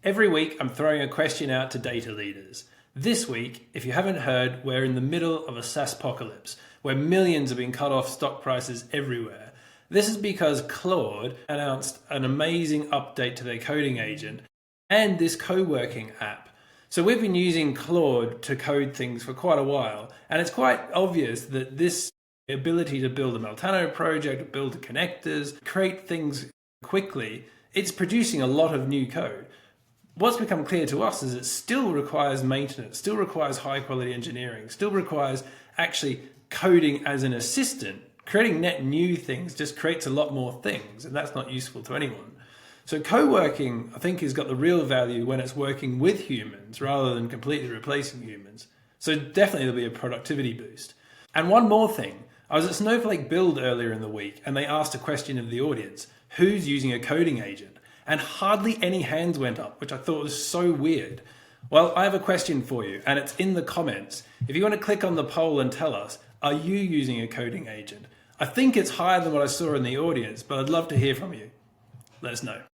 Every week, I'm throwing a question out to data leaders. This week, if you haven't heard, we're in the middle of a SAASpocalypse, where millions are being cut off stock prices everywhere. This is because Claude announced an amazing update to their coding agent and this co-working app. So we've been using Claude to code things for quite a while, and it's quite obvious that this ability to build a Meltano project, build the connectors, create things quickly, it's producing a lot of new code. What's become clear to us is it still requires maintenance, still requires high quality engineering, still requires actually coding as an assistant. Creating net new things just creates a lot more things, and that's not useful to anyone. So co-working, I think, has got the real value when it's working with humans rather than completely replacing humans. So definitely there'll be a productivity boost. And one more thing, I was at Snowflake Build earlier in the week and they asked a question of the audience, who's using a coding agent? And hardly any hands went up, which I thought was so weird. Well, I have a question for you, and it's in the comments. If you want to click on the poll and tell us, are you using a coding agent? I think it's higher than what I saw in the audience, but I'd love to hear from you. Let us know.